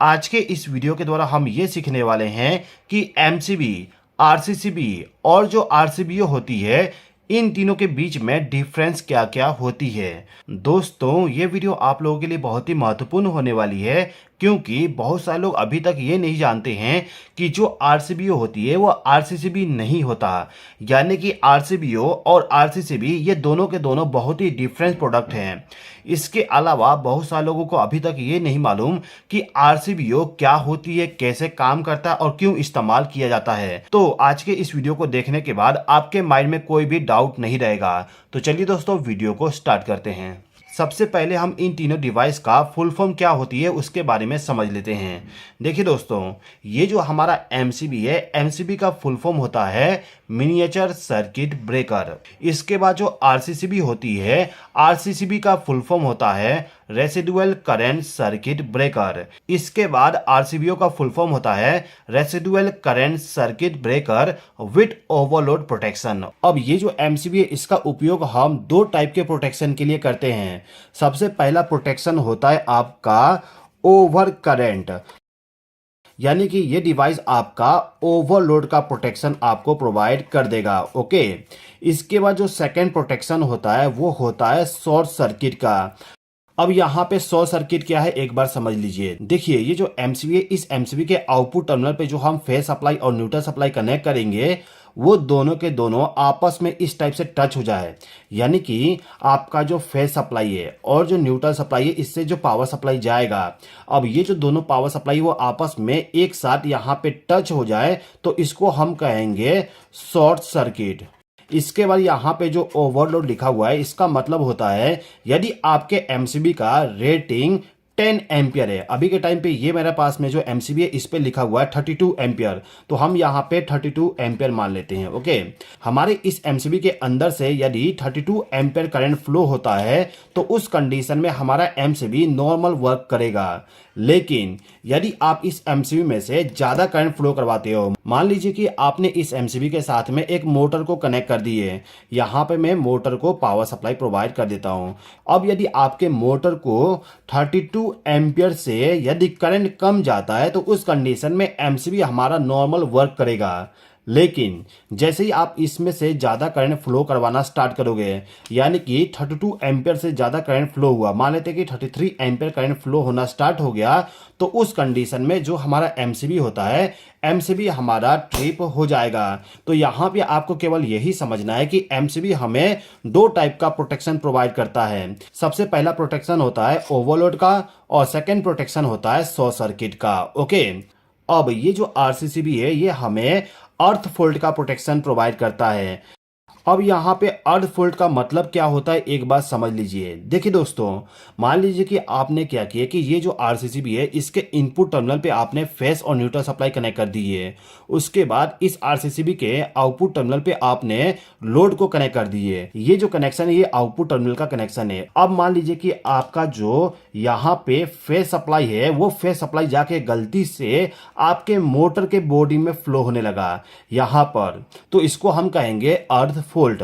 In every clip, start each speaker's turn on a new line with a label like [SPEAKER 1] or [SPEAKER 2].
[SPEAKER 1] आज के इस वीडियो के द्वारा हम ये सीखने वाले हैं कि एमसीबी, आरसीसीबी और जो आरसीबीओ होती है, इन तीनों के बीच में डिफरेंस क्या क्या होती है। दोस्तों, ये वीडियो आप लोगों के लिए बहुत ही महत्वपूर्ण होने वाली है, क्योंकि बहुत सारे लोग अभी तक ये नहीं जानते हैं कि जो आरसीबीओ होती है वो आरसीसीबी नहीं होता। यानी कि आरसीबीओ और आरसीसीबी ये दोनों के दोनों बहुत ही डिफरेंट प्रोडक्ट हैं। इसके अलावा बहुत सारे लोगों को अभी तक ये नहीं मालूम कि आरसीबीओ क्या होती है, कैसे काम करता है और क्यों इस्तेमाल किया जाता है। तो आज के इस वीडियो को देखने के बाद आपके माइंड में कोई भी डाउट नहीं रहेगा। तो चलिए दोस्तों, वीडियो को स्टार्ट करते हैं। सबसे पहले हम इन तीनों डिवाइस का फुल फॉर्म क्या होती है उसके बारे में समझ लेते हैं। देखिए दोस्तों, ये जो हमारा एमसीबी है, एमसीबी का फुल फॉर्म होता है मिनिएचर सर्किट ब्रेकर। इसके बाद जो आरसीसीबी होती है, आरसीसीबी का फुल फॉर्म होता है रेसिडुअल करंट सर्किट ब्रेकर। इसके बाद आरसीबीओ का फुल फॉर्म होता है residual current circuit breaker with overload protection. अब ये जो एमसीबी है, इसका उपयोग हम दो टाइप के प्रोटेक्शन के लिए करते हैं। सबसे पहला प्रोटेक्शन होता है आपका ओवर करंट, यानी कि ये डिवाइस आपका ओवरलोड का प्रोटेक्शन आपको प्रोवाइड कर देगा। ओके, इसके बाद जो सेकंड प्रोटेक्शन होता है वो होता है शॉर्ट सर्किट का। अब यहाँ पे शॉर्ट सर्किट क्या है, एक बार समझ लीजिए। देखिए, ये जो एमसीबी है, इस एमसीबी के आउटपुट टर्मिनल पे जो हम फेज सप्लाई और न्यूट्रल सप्लाई कनेक्ट करेंगे, वो दोनों के दोनों आपस में इस टाइप से टच हो जाए। यानी कि आपका जो फेज सप्लाई है और जो न्यूट्रल सप्लाई है, इससे जो पावर सप्लाई जाएगा, अब ये जो दोनों पावर सप्लाई वो आपस में एक साथ यहाँ पे टच हो जाए, तो इसको हम कहेंगे शॉर्ट सर्किट। इसके बाद यहाँ पे जो ओवरलोड लिखा हुआ है, इसका मतलब होता है यदि आपके एमसीबी का रेटिंग 10 एम्पियर है। अभी के टाइम पे ये मेरे पास में जो एमसीबी है, इस पे लिखा हुआ है 32 एम्पियर, तो हम यहाँ पे 32 एम्पियर मान लेते हैं। ओके, हमारे इस एमसीबी के अंदर से यदि 32 एम्पियर करंट फ्लो होता है, तो उस कंडीशन में हमारा एमसीबी नॉर्मल वर्क करेगा। लेकिन यदि आप इस एमसीबी में से ज्यादा करंट फ्लो करवाते हो, मान लीजिए कि आपने इस एमसीबी के साथ में एक मोटर को कनेक्ट कर दिए, यहाँ पे मैं मोटर को पावर सप्लाई प्रोवाइड कर देता हूँ। अब यदि आपके मोटर को 32 एम्पियर से यदि करंट कम जाता है, तो उस कंडीशन में एमसीबी हमारा नॉर्मल वर्क करेगा। लेकिन जैसे ही आप इसमें से ज़्यादा करंट फ्लो करवाना स्टार्ट करोगे, यानी कि 32 एम्पियर से ज़्यादा करंट फ्लो हुआ, मान लेते हैं कि 33 एम्पियर करंट फ्लो होना स्टार्ट हो गया, तो उस कंडीशन में जो हमारा एमसीबी होता है, एमसीबी हमारा ट्रिप हो जाएगा। तो यहाँ पे आपको केवल यही समझना है कि एमसीबी हमें दो टाइप का प्रोटेक्शन प्रोवाइड करता है। सबसे पहला प्रोटेक्शन होता है ओवरलोड का और सेकेंड प्रोटेक्शन होता है शॉर्ट सर्किट का। ओके, अब ये जो आरसीसीबी है, ये हमें अर्थ फॉल्ट का प्रोटेक्शन प्रोवाइड करता है। अब यहाँ पे अर्थ फॉल्ट का मतलब क्या होता है, एक बात समझ लीजिए। देखिए दोस्तों, मान लीजिए कि आपने क्या किया कि ये जो आरसीसीबी है, इसके इनपुट टर्मिनल पे आपने फेस और न्यूट्रल सप्लाई कनेक्ट कर दी है। उसके बाद इस आरसीसीबी के आउटपुट टर्मिनल पे आपने लोड को कनेक्ट कर दी है। ये जो कनेक्शन है, ये आउटपुट टर्मिनल का कनेक्शन है। अब मान लीजिए कि आपका जो यहाँ पे फेस सप्लाई है, वो फेस सप्लाई जाके गलती से आपके मोटर के बॉडी में फ्लो होने लगा यहाँ पर, तो इसको हम कहेंगे अर्थ फॉल्ट।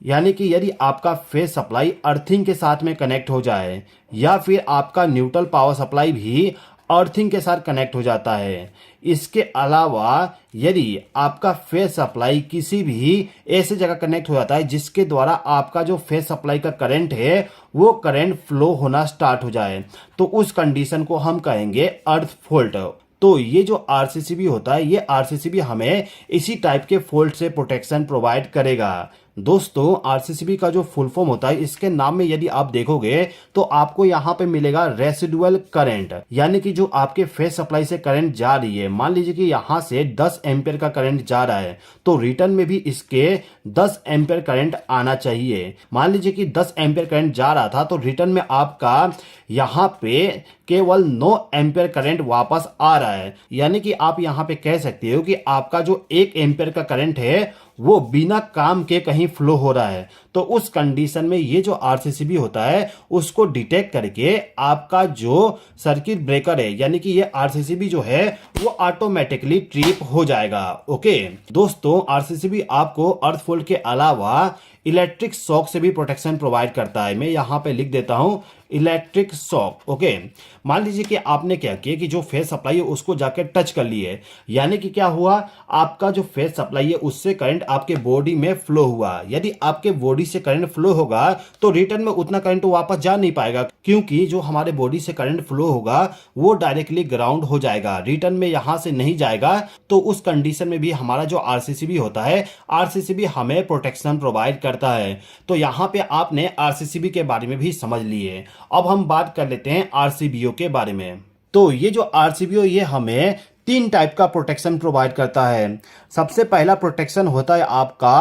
[SPEAKER 1] यानी कि यदि आपका फेज सप्लाई अर्थिंग के साथ में कनेक्ट हो जाए, या फिर आपका न्यूट्रल पावर सप्लाई भी अर्थिंग के साथ कनेक्ट हो जाता है। इसके अलावा यदि आपका फेज सप्लाई किसी भी ऐसे जगह कनेक्ट हो जाता है जिसके द्वारा आपका जो फेज सप्लाई का करंट है, वो करंट फ्लो होना स्टार्ट हो जाए, तो उस कंडीशन को हम कहेंगे अर्थ फॉल्ट। तो ये जो आरसीसीबी होता है, ये आरसीसीबी हमें इसी टाइप के फॉल्ट से प्रोटेक्शन प्रोवाइड करेगा। दोस्तों, आरसीसीबी का जो फुल फॉर्म होता है, इसके नाम में यदि आप देखोगे तो आपको यहाँ पे मिलेगा रेसिडुअल करंट। यानी कि जो आपके फेज सप्लाई से करंट जा रही है, मान लीजिए कि यहाँ से 10 एम्पियर का करंट जा रहा है, तो रिटर्न में भी इसके 10 एम्पियर करंट आना चाहिए। मान लीजिए कि 10 एम्पियर करंट जा रहा था, तो रिटर्न में आपका यहाँ पे केवल 9 एम्पियर करंट वापस आ रहा है। यानी कि आप यहाँ पे कह सकते हो कि आपका जो 1 एम्पियर का करंट है, वो बिना काम के कहीं फ्लो हो रहा है। तो उस कंडीशन में ये जो आरसीसीबी होता है, उसको डिटेक्ट करके आपका जो सर्किट ब्रेकर है, यानी कि ये आरसीसीबी जो है, वो ऑटोमेटिकली ट्रिप हो जाएगा। ओके दोस्तों, आरसीसीबी आपको अर्थ फोल्ड के अलावा इलेक्ट्रिक शॉक से भी प्रोटेक्शन प्रोवाइड करता है। मैं यहाँ पे लिख देता हूँ इलेक्ट्रिक शॉक। ओके, मान लीजिए कि आपने क्या किया कि जो फेस सप्लाई है उसको जाकर टच कर लिए, यानी कि क्या हुआ, आपका जो फेस सप्लाई है उससे करंट आपके बॉडी में फ्लो हुआ। यदि आपके बॉडी से करंट फ्लो होगा तो रिटर्न में उतना करंट वापस जा नहीं पाएगा, क्योंकि जो हमारे बॉडी से करंट फ्लो होगा वो डायरेक्टली ग्राउंड हो जाएगा, रिटर्न में यहां से नहीं जाएगा। तो उस कंडीशन में भी हमारा जो आरसीसीबी होता है, आरसीसीबी हमें प्रोटेक्शन प्रोवाइड करता है। तो यहां पे आपने आरसीसीबी के बारे में भी समझ लिए। अब हम बात कर लेते हैं आरसीबीओ के बारे में। तो ये जो आरसीबीओ ये हमें 3 टाइप का प्रोटेक्शन प्रोवाइड करता है। सबसे पहला प्रोटेक्शन होता है आपका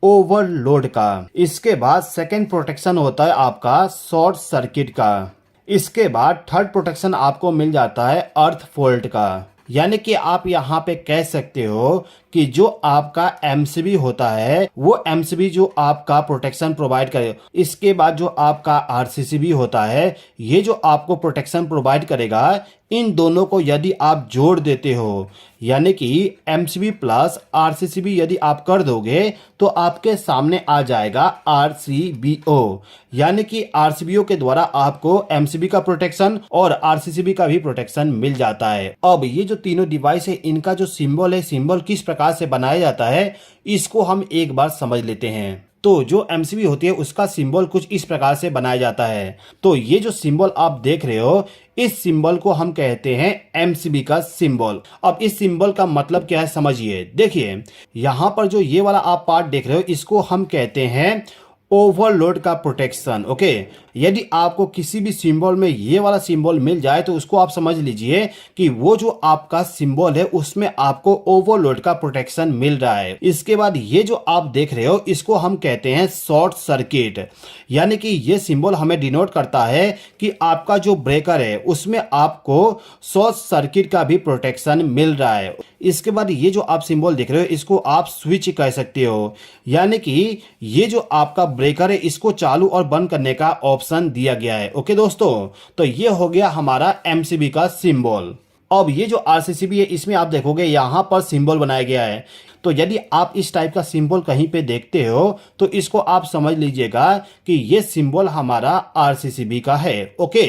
[SPEAKER 1] ओवरलोड का। इसके बाद सेकंड प्रोटेक्शन होता है आपका शॉर्ट सर्किट का। इसके बाद थर्ड प्रोटेक्शन आपको मिल जाता है अर्थ फॉल्ट का। यानी कि आप यहाँ पे कह सकते हो कि जो आपका एमसीबी होता है वो एमसीबी जो आपका प्रोटेक्शन प्रोवाइड करे, इसके बाद जो आपका आरसीसीबी होता है ये जो आपको प्रोटेक्शन प्रोवाइड करेगा, इन दोनों को यदि आप जोड़ देते हो, यानी कि एमसीबी प्लस आरसीसीबी यदि आप कर दोगे तो आपके सामने आ जाएगा आरसीबीओ। यानी कि आरसीबीओ के द्वारा आपको एमसीबी का प्रोटेक्शन और आरसीसीबी का भी प्रोटेक्शन मिल जाता है। अब ये जो तीनों डिवाइस है इनका जो सिंबल है, सिंबल किस प्रकार से बनाया जाता है इसको हम एक बार समझ लेते हैं। तो जो एमसीबी होती है उसका सिंबल कुछ इस प्रकार से बनाया जाता है। तो ये जो सिंबल आप देख रहे हो, इस सिंबल को हम कहते हैं एमसीबी का सिंबल। अब इस सिंबल का मतलब क्या है समझिए। देखिए यहां पर जो ये वाला आप पार्ट देख रहे हो इसको हम कहते हैं ओवरलोड का प्रोटेक्शन। ओके, यदि आपको किसी भी सिंबल में ये वाला सिंबल मिल जाए तो उसको आप समझ लीजिए कि वो जो आपका सिंबल है उसमें आपको ओवरलोड का प्रोटेक्शन मिल रहा है। इसके बाद ये जो आप देख रहे हो इसको हम कहते हैं शॉर्ट सर्किट। यानी कि ये सिंबल हमें डिनोट करता है कि आपका जो ब्रेकर है उसमें आपको शॉर्ट सर्किट का भी प्रोटेक्शन मिल रहा है। इसके बाद ये जो आप सिंबल देख रहे हो इसको आप स्विच कह सकते हो। यानी कि ये जो आपका ब्रेकर है इसको चालू और बंद करने का ऑप्शन दिया गया है। ओके दोस्तों, तो ये हो गया हमारा एमसीबी का सिंबल। अब ये जो आरसीसीबी है इसमें आप देखोगे यहां पर सिंबल बनाया गया है। तो यदि आप इस टाइप का सिंबल कहीं पे देखते हो तो इसको आप समझ लीजिएगा कि ये सिंबल हमारा आरसीसीबी का है। ओके,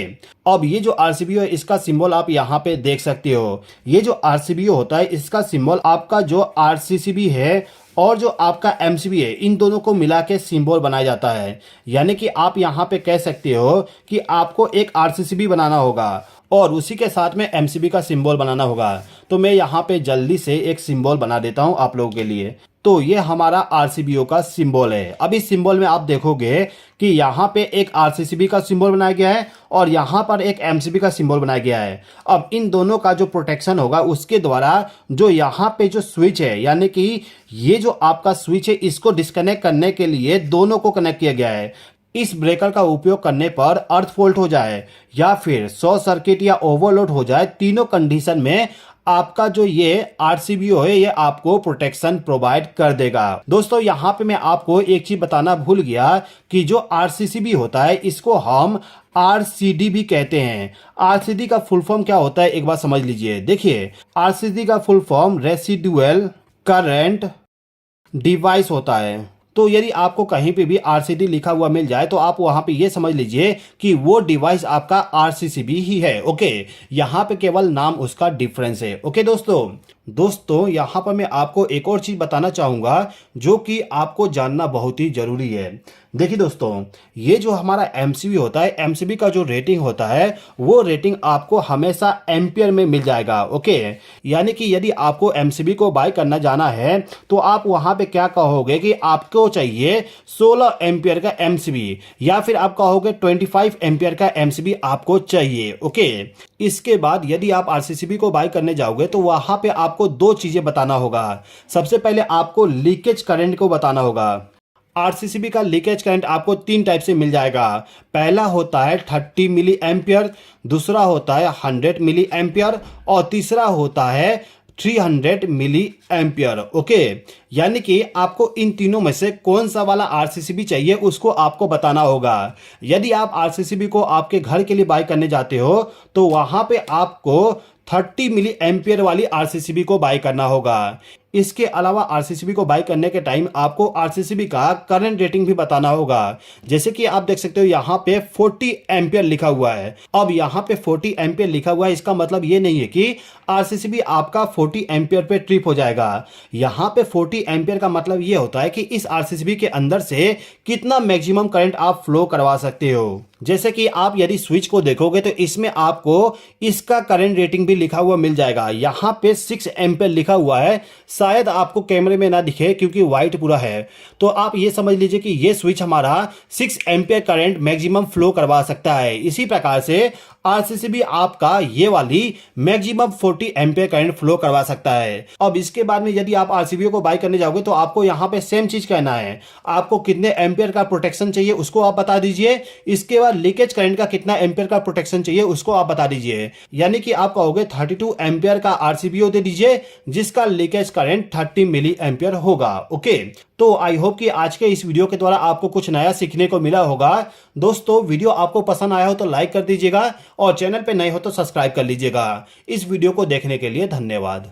[SPEAKER 1] अब ये जो आरसीबी है इसका सिंबल आप यहाँ पे देख सकते हो। ये जो आरसीबी होता है इसका सिंबल आपका जो आरसीसीबी है और जो आपका एमसीबी है इन दोनों को मिला के सिंबल बनाया जाता है। यानी कि आप यहाँ पे कह सकते हो कि आपको एक आरसीसीबी बनाना होगा और उसी के साथ में एमसीबी का सिंबल बनाना होगा। तो मैं यहाँ पे जल्दी से एक सिंबल बना देता हूँ आप लोगों के लिए। तो ये हमारा आरसीबीओ का सिंबल है। अब इस सिंबल में आप देखोगे कि यहाँ पे एक आरसीसीबी का सिंबल बनाया गया है और यहाँ पर एक एमसीबी का सिंबल बनाया गया है। अब इन दोनों का जो प्रोटेक्शन होगा उसके द्वारा जो यहाँ पे जो स्विच है, यानी कि ये जो आपका स्विच है इसको डिस्कनेक्ट करने के लिए दोनों को कनेक्ट किया गया है। इस ब्रेकर का उपयोग करने पर अर्थ फॉल्ट हो जाए या फिर शॉर्ट सर्किट या ओवरलोड हो जाए, तीनों कंडीशन में आपका जो ये आरसीबीओ है ये आपको प्रोटेक्शन प्रोवाइड कर देगा। दोस्तों यहाँ पे मैं आपको एक चीज बताना भूल गया कि जो आरसीसीबी होता है इसको हम आरसीडी भी कहते हैं। आरसीडी का फुल फॉर्म क्या होता है एक बार समझ लीजिए। देखिए आरसीडी का full form residual current device होता है। तो यदि आपको कहीं पे भी आरसीडी लिखा हुआ मिल जाए तो आप वहां पे ये समझ लीजिए कि वो डिवाइस आपका आरसीसीबी ही है। ओके, यहाँ पे केवल नाम उसका डिफरेंस है। ओके दोस्तों यहाँ पर मैं आपको एक और चीज बताना चाहूंगा जो कि आपको जानना बहुत ही जरूरी है। देखिए दोस्तों, ये जो हमारा एमसीबी होता है, एमसीबी का जो रेटिंग होता है वो रेटिंग आपको हमेशा एम्पियर में मिल जाएगा। ओके, यानी कि यदि आपको एमसीबी को बाय करना जाना है तो आप वहां पे क्या कहोगे कि आपको चाहिए 16 एम्पियर का एमसीबी या फिर आप कहोगे 25 एम्पियर का एमसीबी आपको चाहिए। ओके, इसके बाद यदि आप आरसीसीबी को बाय करने जाओगे तो वहां पे आपको 2 चीजें बताना होगा। सबसे पहले आपको लीकेज करंट को बताना होगा। आरसीसीबी का लीकेज करंट आपको 3 टाइप से मिल जाएगा। पहला होता है 30 मिली एम्पियर, दूसरा होता है 100 मिली एम्पियर और तीसरा होता है 300 मिली एम्पियर। ओके, यानी कि आपको इन तीनों में से कौन सा वाला आरसीसीबी चाहिए उसको आपको बताना होगा। यदि आप आरसीसीबी को आपके घर के लिए बाय करने जाते हो तो वहां पे आपको 30 मिली एम्पियर वाली आरसीसीबी को बाय करना होगा। इसके अलावा आरसीसीबी को बाय करने के टाइम आपको आरसीसीबी का करंट रेटिंग भी बताना होगा। जैसे कि आप देख सकते हो यहाँ पे 40 एम्पियर लिखा हुआ है। अब यहाँ पे 40 एम्पियर लिखा हुआ है, इसका मतलब ये नहीं है कि आरसीसीबी आपका 40 एम्पियर पे ट्रिप हो जाएगा। यहाँ पे 40 एम्पियर का मतलब ये होता है कि इस आरसीसीबी के अंदर से कितना मैक्सिमम करंट आप फ्लो करवा सकते हो। जैसे कि आप यदि स्विच को देखोगे तो इसमें आपको इसका करंट रेटिंग भी लिखा हुआ मिल जाएगा। यहाँ पे 6 एम्पियर लिखा हुआ है, शायद आपको कैमरे में ना दिखे क्योंकि व्हाइट पूरा है। तो आप ये समझ लीजिए कि ये स्विच हमारा 6 एम्पियर करंट मैक्सिमम फ्लो करवा सकता है। इसी प्रकार से आरसीसीबी आपका ये वाली मैक्सिमम 40 एम्पियर करंट फ्लो करवा सकता है। अब इसके बाद में यदि आप आरसीबी को बाय करने जाओगे तो आपको यहाँ पे सेम चीज कहना है। आपको कितने एम्पियर का प्रोटेक्शन चाहिए उसको आप बता दीजिए। इसके बाद लीकेज करंट का कितना एम्पियर का प्रोटेक्शन चाहिए उसको आप बता दीजिए। यानी कि आप कहोगे 32 एम्पियर का आरसीबीओ दे दीजिए जिसका लीकेज करंट 30 मिली एम्पियर होगा। ओके, तो आई होप कि आज के इस वीडियो के द्वारा आपको कुछ नया सीखने को मिला होगा। दोस्तों, वीडियो आपको पसंद आया हो तो लाइक कर दीजिएगा और चैनल पे नए हो तो सब्सक्राइब कर लीजिएगा। इस वीडियो को देखने के लिए धन्यवाद।